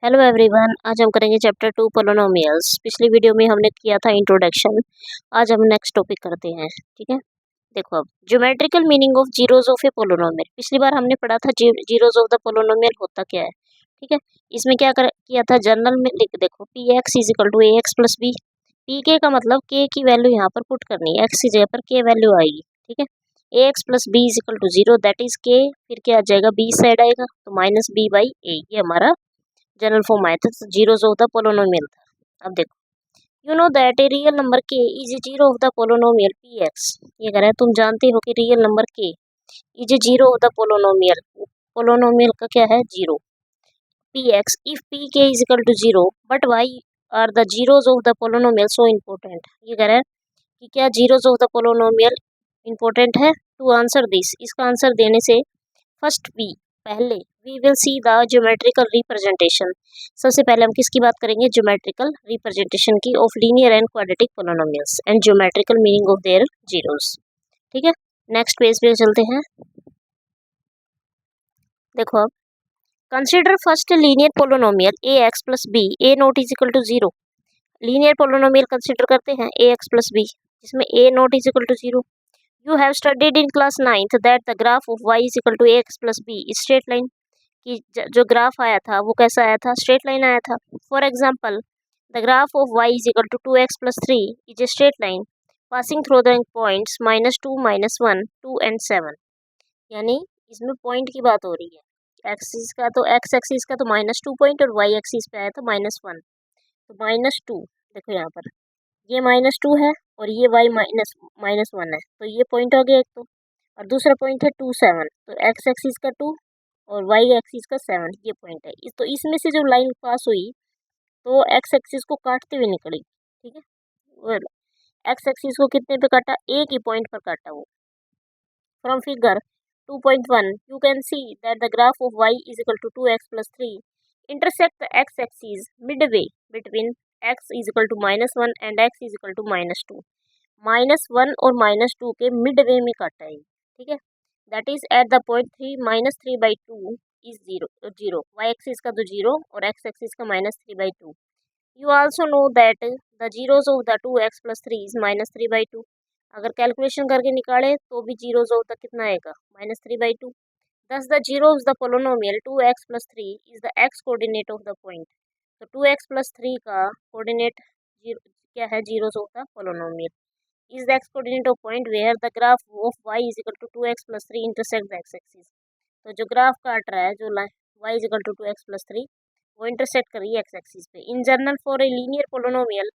Hello everyone, आज हम करेंगे चैप्टर 2 पोलिनोमियल्स। पिछली वीडियो में हमने किया था इंट्रोडक्शन। आज हम नेक्स्ट टॉपिक करते हैं। ठीक है, देखो अब geometrical meaning of zeros of A polynomial. पिछली बार हमने पढ़ा था जीरोज ऑफ द पोलिनोमियल होता क्या है। ठीक है, इसमें किया था जनरल में लिख देखो P x is equal to A x plus b. P के का मतलब के की वैल्यू यहाँ पर पुट करनी है, एक्स की जगह पर के वैल्यू आएगी। ठीक है, A x plus B is equal to zero, that is K, फिर क्या आ जाएगा बी साइड आएगा तो माइनस बी बाई ए, ये हमारा जनरल फॉर्म आया था जीरोज ऑफ द पोलिनोमियल था। अब देखो, you know that a real number K is a zero of the polynomial P X. ये कह रहा है तुम जानते हो कि real number K is a zero of the polynomial, polynomial का क्या है zero, P X if P K is equal to zero but why are the zeros of the polynomial so important. ये कह रहा है कि क्या zeros of the polynomial important है। टू आंसर दिस, इसका आंसर देने से फर्स्ट वी, पहले we will see the geometrical representation. सबसे पहले हम किसकी बात करेंगे, ज्योमेट्रिकल रिप्रेजेंटेशन की of linear and quadratic polynomials and geometrical meaning of their zeros. ठीक है, नेक्स्ट पेज पे चलते हैं। देखो अब, consider first linear polynomial a x plus b a not is equal to zero. Linear polynomial consider करते हैं ए एक्स प्लस बी, जिसमें A not is equal to zero. You have studied in class 9th that the graph of Y is equal to A x plus B straight line, कि जो graph आया था वो कैसा आया था, straight line आया था। For example, the graph of Y is equal to 2x+3 is a straight line passing through the points -2, -1, 2 and 7। यानी इसमें पॉइंट की बात हो रही है। एक्सिस का तो एक्स एक्सिस का तो -2 पॉइंट और वाई एक्सिस पे आया था -1, तो -2। देखो यहाँ पर ये -2 है और ये वाई -1 है, तो ये पॉइंट हो गया एक तो। और दूसरा पॉइंट है 2, 7, तो एक्स एक्सिस का 2 और वाई एक्सिस का 7, ये पॉइंट है। तो इसमें से जो लाइन पास हुई तो एक्स एक्सिस को काटते हुए निकली। ठीक है, वो एक्स एक्सिस को कितने पे काटा, एक ही पॉइंट पर काटा वो। From figure 2.1 you can see that the graph of y is equal to 2x+3 intersect the x axis midway between x is equal to -1 and x is equal to -2। -1 और -2 के मिडवे में काटा है। ठीक है, that is at the point 3 -3/2 is zero, y axis का तो zero और एक्स एक्सिस का -3/2। You also know that the zeros of the 2x+3 is -3/2। अगर कैलकुलेशन करके निकाले तो भी जीरोज ऑफ द कितना आएगा, -3/2। दस the zero of the polynomial 2x+3 is the x coordinate of the point. तो 2x+3 का कोऑर्डिनेट क्या है, zeros of the polynomial is the x coordinate of point where the graph of y is equal to 2x+3 intersect the x axis। तो जो graph काट रहा है, जो y is equal to 2x+3, वो इंटरसेक्ट कर रही है एक्स एक्सिस पे। In general for a linear polynomial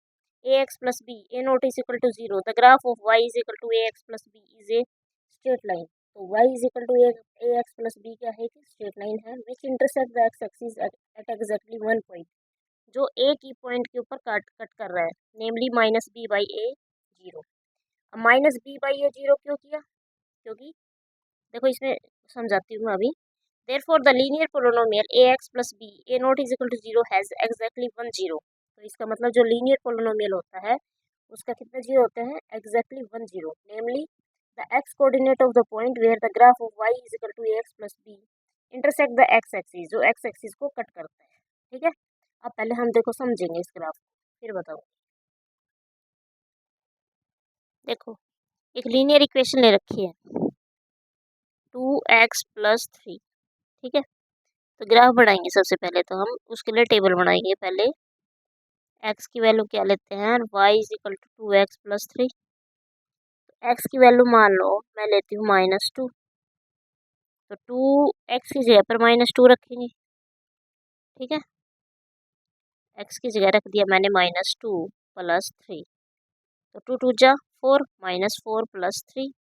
ax plus b a not is equal to zero, the graph of y is equal to ax plus b is a straight line. तो y is equal to ax plus b क्या है, कि straight line है which intersect the x axis at exactly one point, जो एक ही point के ऊपर cut कर रहा है, नेमली -b/a जीरो। अब -b/a जीरो क्यों किया, क्योंकि देखो इसमें समझाती हूँ मैं अभी। Therefore the linear polynomial ax plus b a not is equal to zero has exactly one zero। तो इसका मतलब जो लीनियर पोलिनोमियल होता है उसका कितने जीरो होते हैं, exactly 1 zero, namely the x coordinate of the point where the graph of y is equal to ax plus b intersect the x axis, जो एक्स एक्सिस को कट करता है। ठीक है, अब पहले हम देखो समझेंगे इस ग्राफ को, फिर बताओ। देखो, एक लीनियर इक्वेशन ले रखी है 2x+3। ठीक है, तो ग्राफ बढ़ाएंगे सबसे पहले, तो हम उसके लिए टेबल बनाएंगे। पहले x की वैल्यू क्या लेते हैं, y is equal to 2x+3। x की वैल्यू मान लो मैं लेती हूँ -2, तो 2x की जगह पर -2 रखेंगे। ठीक है, x की जगह रख दिया मैंने -2+3, तो 2 2 जा 4, -4+3,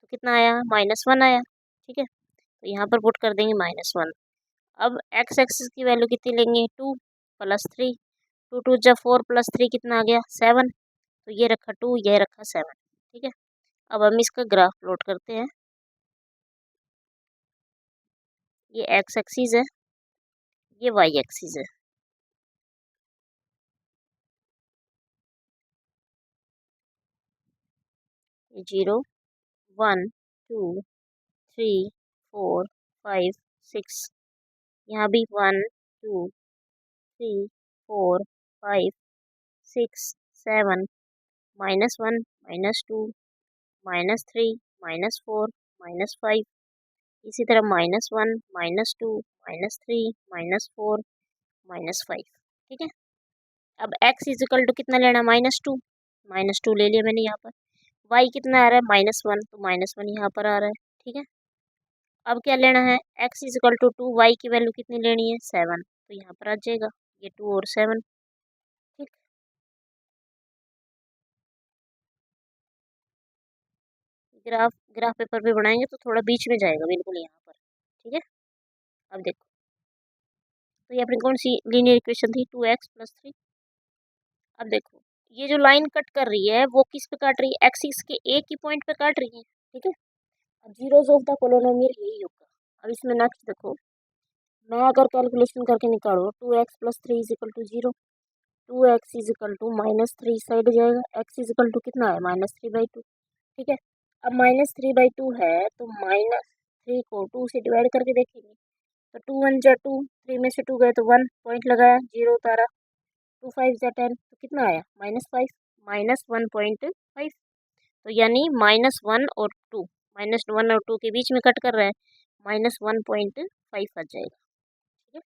तो कितना आया, -1 आया। ठीक है, तो यहाँ पर पुट कर देंगे -1। अब x एक्सिस की वैल्यू कितनी लेंगे, 2+3, 2 2 जा 4+3 कितना आ गया, 7, तो ये रखा 2, ये रखा 7। ठीक है, अब हम इसका ग्राफ प्लॉट करते हैं। ये x एक्सिस है, ये y एक्सिस है। ये 0 1 2 3 4 5 6, यहाँ भी 1 2 3 4 5 6 7 -1 -2 -3 -4 -5, इसी तरह -1 -2 -3 -4 -5। ठीक है। अब x इजिकल टू कितना लेना, -2, -2 ले लिया मैंने यहाँ पर। y कितना आ रहा है, -1, तो -1 यहाँ पर आ रहा है। ठीक है। अब क्या लेना है, x इजिकल टू 2, y की वैल्यू कितनी लेनी है, 7, तो यहाँ पर आ जाएगा ये 2 और 7। ठीक। ग्राफ ग्राफ पेपर पे बनाएंगे तो थोड़ा बीच में जाएगा बिल्कुल यहाँ पर। ठीक है। अब देखो, तो ये अपनी कौन सी लीनियर इक्वेशन थी, 2x + 3। अब देखो, ये जो लाइन कट कर रही है वो किस पे काट रही है, एक्सिस के एक ही पॉइंट पे काट रही है। ठीक है। अब जीरोज ऑफ द पोलिनोमियल यही होगा। अब इसमें नेक्स्ट देखो, मैं अगर कैलकुलेशन करके निकालूँ 2x + 3 is equal to 0, 2x is equal to -3 side जाएगा, x इजिकल टू कितना है, -3/2। ठीक है। अब -3/2 है तो -3 को 2 से डिवाइड करके देखेंगे, तो 2 1 जा 2, 3 में से 2 गए तो 1, पॉइंट लगाया, 0 उतारा, 2 5 जा 10, तो कितना आया, -5, -1.5। तो यानी -1 और 2, -1 और 2 के बीच में कट कर रहा है, -1.5 आ जाएगा। ठीक है।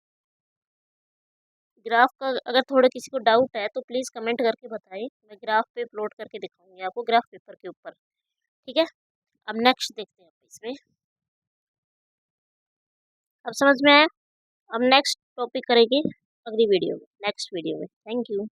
ग्राफ का अगर थोड़ा किसी को डाउट है तो प्लीज़ कमेंट करके बताएं, मैं ग्राफ पे प्लॉट करके दिखाऊंगी आपको ग्राफ पेपर के ऊपर। ठीक है। अब नेक्स्ट देखते हैं इसमें, अब समझ में आया। अब नेक्स्ट टॉपिक करेंगे अगली वीडियो में, नेक्स्ट वीडियो में। Thank you.